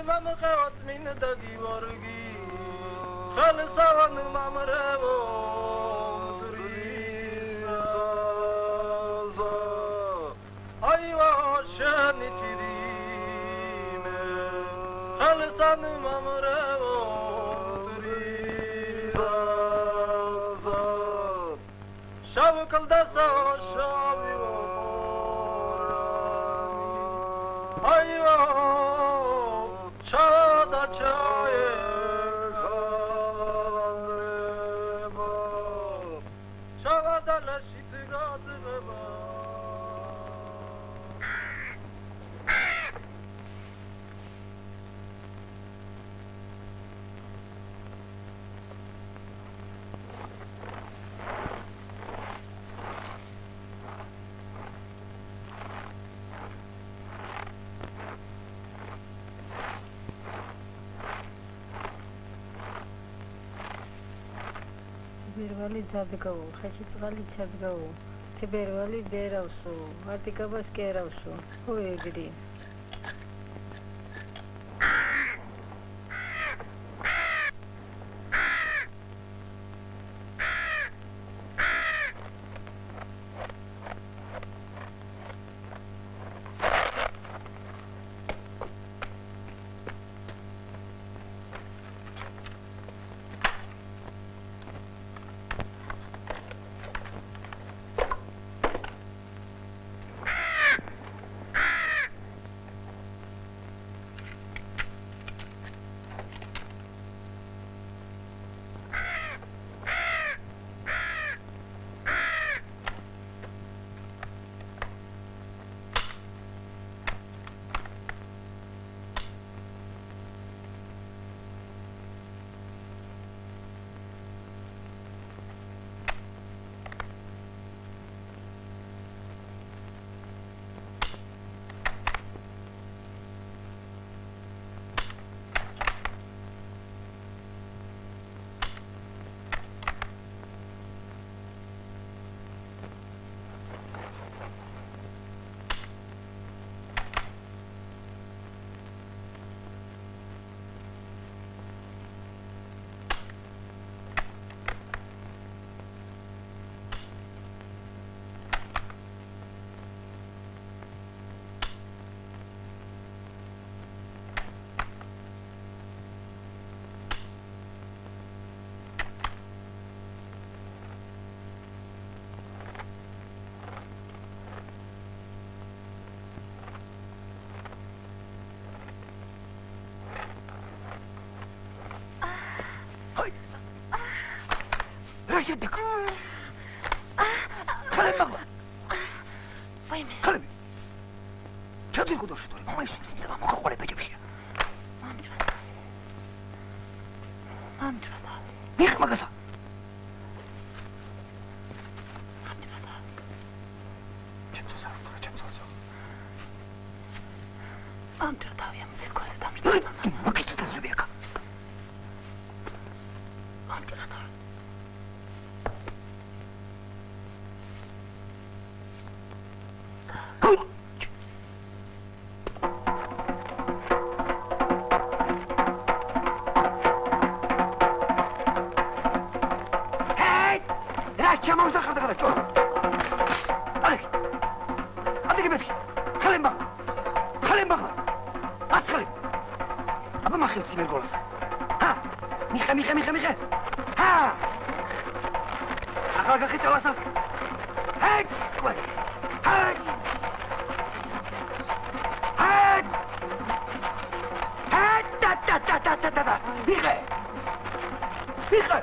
მამხევთ მინდა გიორგი ხალსავან მამრევო მზრისა აივა შენი თირიმე ხალსან მამრევო მზრისა შავკალდასა შავიო აივა ჩადა ჩაე ხანდება ჩავადა ლაშით გაძღება ბერვალი ძადგაო, ხეში წყალი ჩადგაო, თებერვალი დერავსო, არტიკაბას კერავსო, ხო ეგრი. Rashid, خلينا نقول. وين؟ خلينا. شو تقول دوش تقول؟ ما يصير زمان ما خوالي بيجي بشيء. ما أمدرا. ميخ ما قصة. أمدرا تاوية مثل كوزة دامش. ما كنت تزربيك. أمدرا تاوية. ما مش دخل دخل شو عليك عندك بيتك خلي بقى أسخلي أبا ما خلصت من الجلسة ها ميخا ها أخلاق أخي تواصل هاي كويس هاي تا ميخا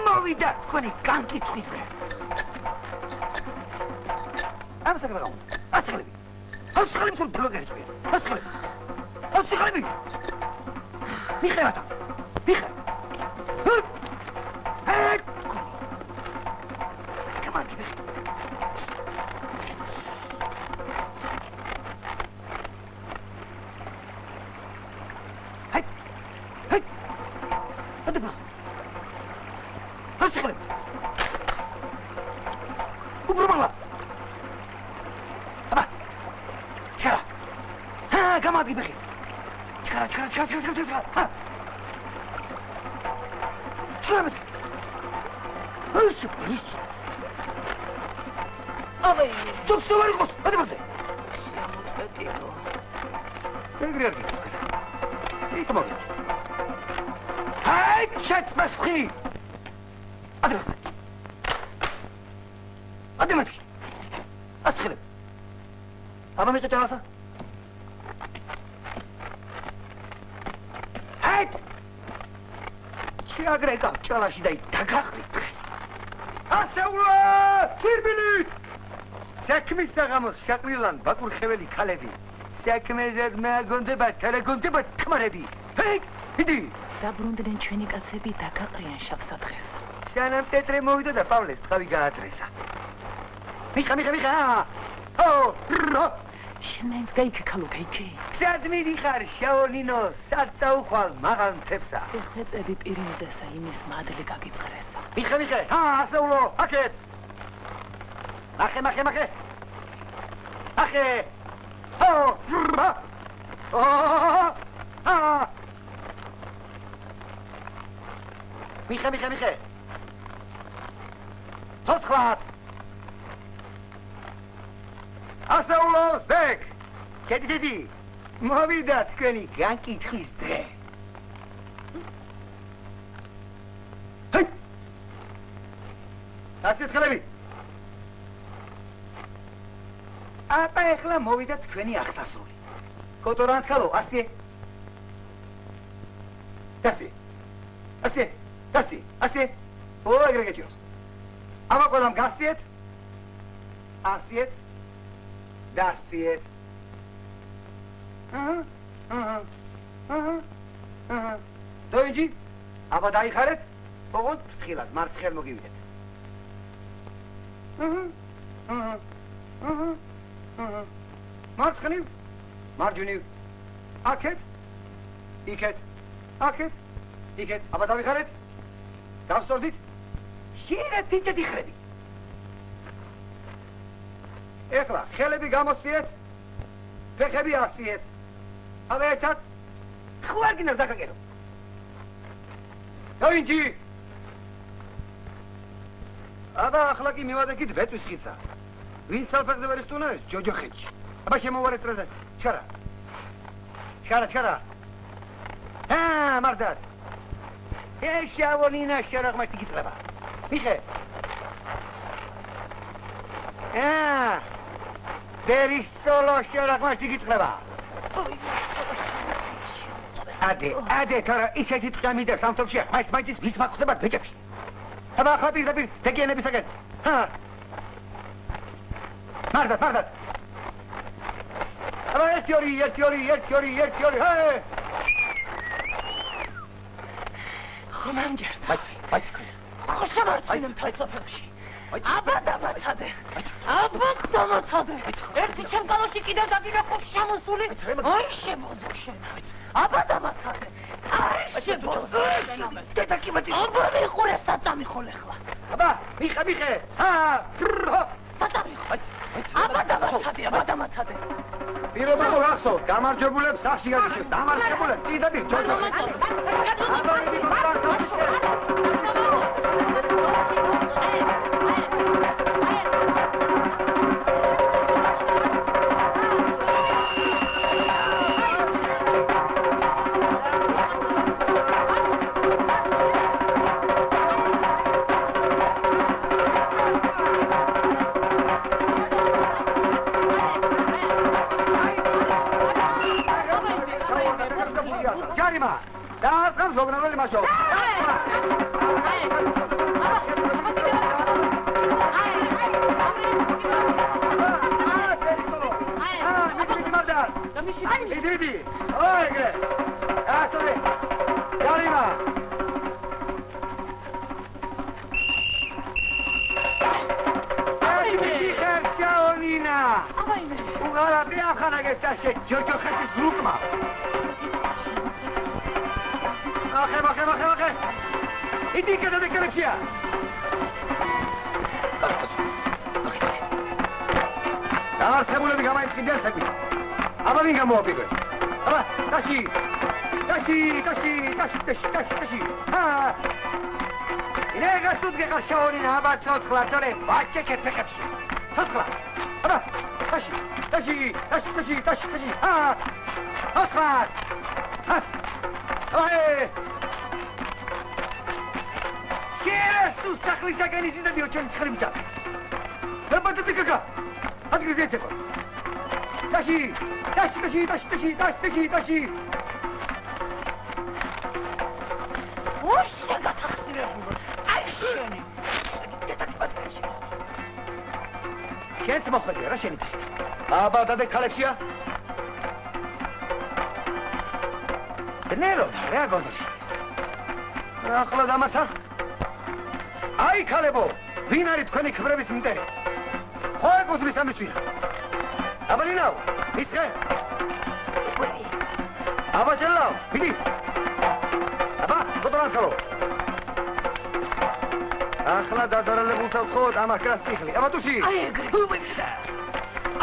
مويدا كوني كانكي تخيزك أمسك بقى أسخلي مثل تلقى شوية أسخلي ميخا ماتا ميخا هاي كمان كده هاي هذا بس أسخلي وبرملا أبا ჭალაში და დაგაყრით დღეს. ასეულა! ცირბილით! საქმის საღამოს შაყრილან ბაკურხეველი ქალები. საქმეზედ მეაგონდებათ, თერეგონდებათ ქმარები. ჰეი, იდი! დაბრუნდნენ ჩვენი კაცები დაგაყრიან შავსა დღეს. სანამ ტეტრე მოვიდა და პავლეს თავი გაადრესა. მიხა! ო! შენს გაიქე ქალო გაიქე. სად მიდიხარ შაონინო, სად წაუხვალ მაღალ მთებსა. ხეწები პირინზესა იმის მადლი გაგიწყრესა. მიხა! ასეულო, აკეთ. მახე. აკე. ო! მიხა. ცოცხლად. ასეულო, ზეკ. კეთილი. მოვიდა თქვენი განკითხვის დღე. ჰეი! ასეთქლები. ატა ეხლა მოვიდა თქვენი აღსასრული. კოტორანთქალო, ასე. ასე. ო, ეგრე გეჭიროს. ამა ყველამ გასიეთ. ასიეთ. დასიეთ. დოინჯი, აბა დაიხარეთ, ოღონდ ფრთხილად, მარცხნივ მოგივიდეთ. მარცხნივ, მარჯვნივ. აქეთ, იქეთ, აქეთ, იქეთ. აბა დავიხარეთ. გავსწორდით. შეიძლება თითქოს იხრები. ეხლა ხელები გამოსიეთ. ფეხები ასიეთ. აბა ერთად ხوار გინდა დაგაგერო. დოინჯი. აბა ახლა კი მივადექით ვეტვის ხიცა. ვინ სალფერზე ვერ იხტუნებს? ჯოჯოხეთში. აბა შემოვარეთ რაზე. ჩქარა. მარტად. შავონინა შარაღმაშ გიწება. მიხე. დერისოლო შარაღმაშ გიწება. ადე, თორე ისეთი ტყა მიდერ სამთობში, მაინც ვის მაგხდებათ ბეჭებში. აბა ახლა პირდაპირ დეკიანებისაგან. მარტად. აბა ერთი ორი, ჰე! ხომამჯერ. მაიც. ხო შემარცხინე ფალსაფებში. აბა დამაცადე. აბა დამაცადე. ერთი ჩემ კალოში კიდევ დაგიდა ხო შემოსული. აი შემოზო შენ. აბა დამაცადე. აი შემოზო. დედაკიმატი. აბა მიხურე საწამი ხოლე ხლა. აბა მიხე. საწამი ხო. აბა დამაცადე. პირობა ხო ახსოვ, გამარჯვებულებს სახში გაგიშვებ, დამარცხებულებს პირდაპირ ჯოჯოხეთში. აბა მიდი ჯარიმა დაარტყამ ზოგნარული მაშო. მიდი. ოი ეგრე. ასწორე. ჯარიმა. საერთოდ ხერშაონინა. უღალატი ახანაგებს ასე ჯოჯოხეთის გრუპმა. ახე. იდი გადადეკრექია. დამარცხებულები გამაისყიდნენ საქმე. აბა ვინ გამოაპირე? აბა, დაში. Taşı. Ha. Yine kasut ki kaşağının hava çotklaları bahçe ketmek hepsi. Çotkla. Hadi. Taşı. Ha. Çotklar. Ha. Ay. Şere su saklayacak en iyisi de diyor çölü çıkarıp. Ne batı tıkaka. Hadi güzel çek. Taşı. უშეგა თახსირებული. აი შენი. შენც მოხვედე რა შენი დაი. აბა დადე კოლექცია. ბნელო რა გონდოს. ახლა დამაცა. აი ქალებო, ვინ არის თქვენი ქმრების მიტერი? ხო ეკუთვნის ამის ვინ? აბა ნინაო, ისე. აბა ჯელაო, მიდი. Potranskalo. Ახლა დაზარალებულს ვთხოვოთ ამ აკრას ციხლი. აბა თუში. აი ეგრე.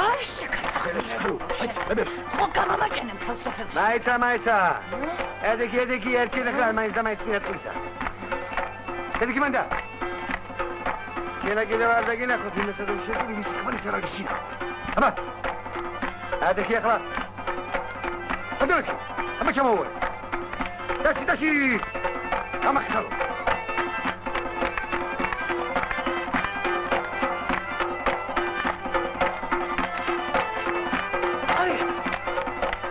აი შეკაცახო. ხო გამამაჭენებ თალსოფელს. მაიცა. ედეგი ერთი ლეხარ მაინც და მაინც ნეტყლისა. ედეგი მანდა. კიდევ არ დაგინახოთ იმასა და შეძლო ის ქმარი თერაგიშია. აბა. ედეგი ახლა. აბა ჩამოვარ. Taşı. Ama kalın. Hayır.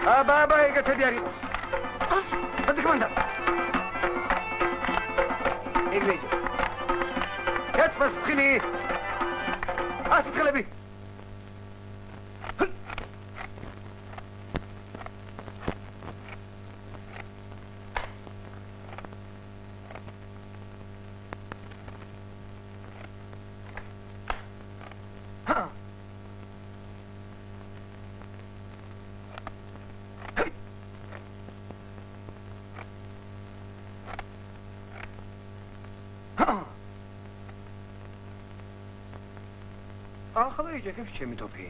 Aba, getir diğeri. Hadi kumanda. Egleyce. Geç baskını. Asıl kalebi. ახლა იჯექებ ჩემი ტოფი.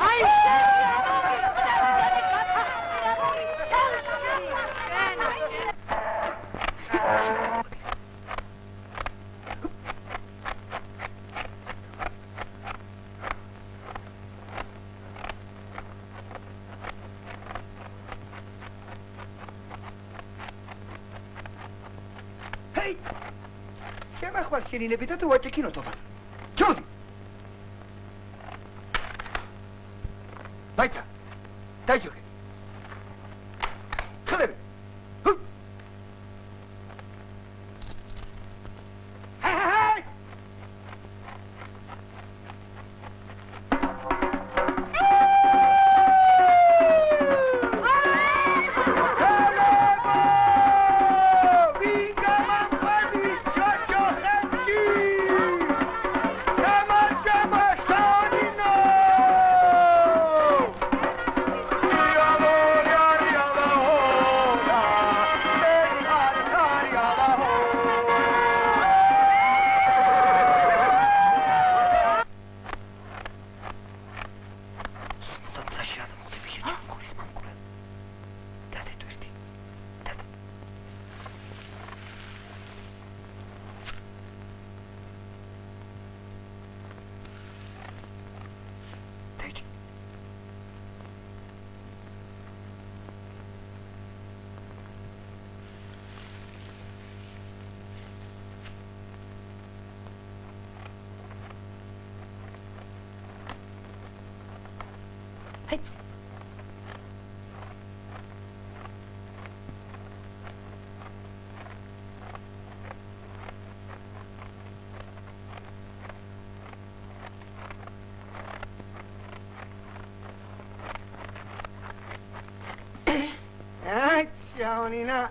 აი შენ. Chema qual si inevitato oggi chi non to passa. Chiudi. Vai. Dai giochi. Khalebi. Hey! Hey. Ciao Nina.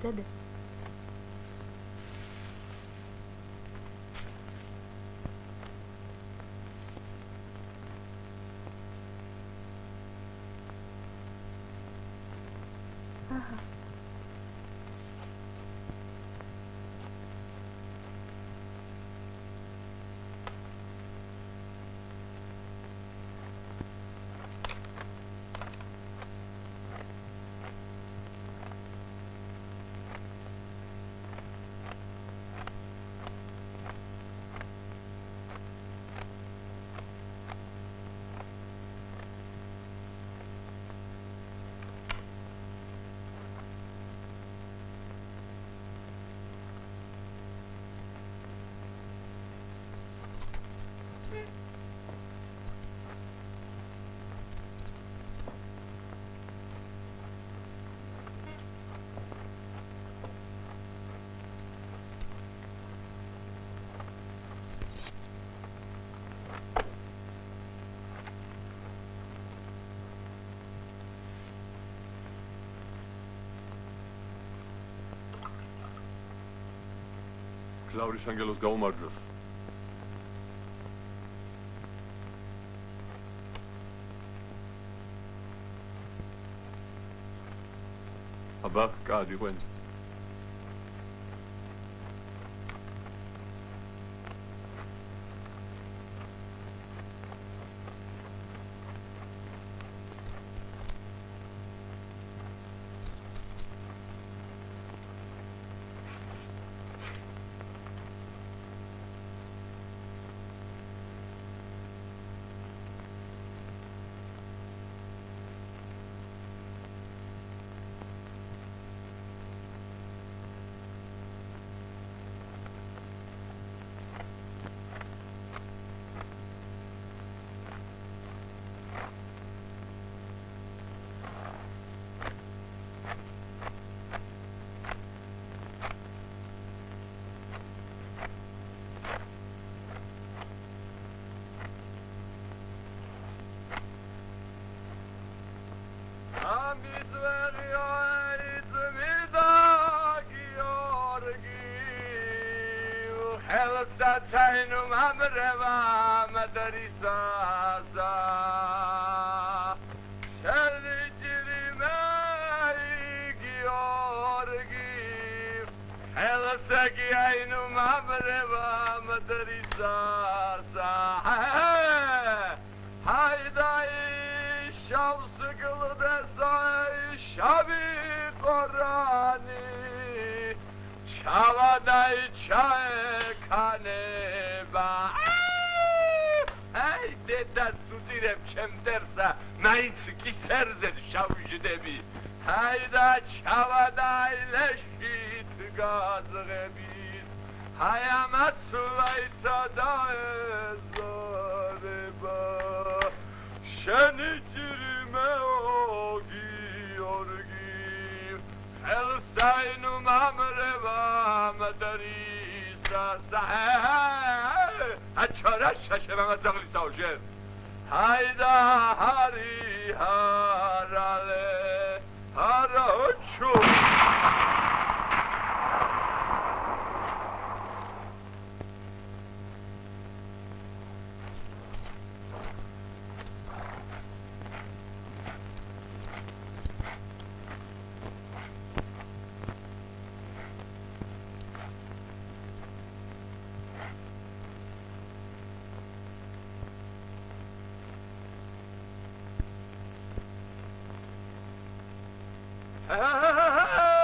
Dede. გზავრის ანგელოს გაუმარჯოს. აბა, კადიყვენ. Sataynu mamreva madarisa Şerlicirime giyorgi Helasaki aynu mamreva madarisa Hayday şavsıklı desay şabi Korani Şavaday çay kaneba Ay deda sudirem çemdersa Nainç ki serzer şavjdebi Hayda çavaday leşit gazgebis Hayamat sulayta da zoreba Şeni cirime o giyorgi Elsaynu mamreva madarisa Açara şaşırana zağlisa ojer Hayda hari harale Hara uçu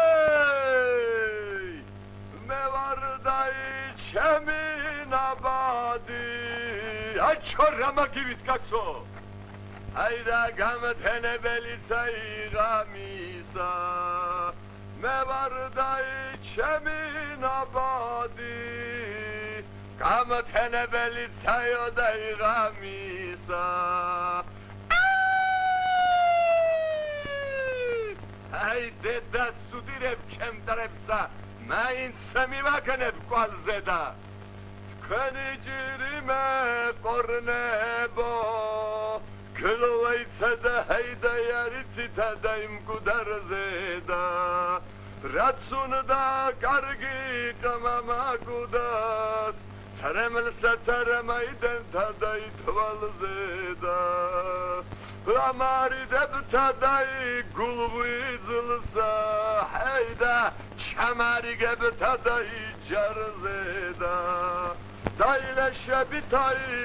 Hey! Mevardai chemin abadi Açorama givit kakso Hayda gametene belisa igamisa Mevardai chemin abadi Gametene belisa yoda igamisa Ay deda sudireb çemdarebsa Main semivakneb qalzeda Tkveni jirime qornebo Kılvaytsada hayda yaritsita imkudarzeda Ratsunda kargi kamama kudas Taremlsa taramayden taday tvalzeda ლამარი დებთადაი გულვიზლსა ჰეიდა ჩამარიგებთადაი ჯარზედა დაილეშებითაი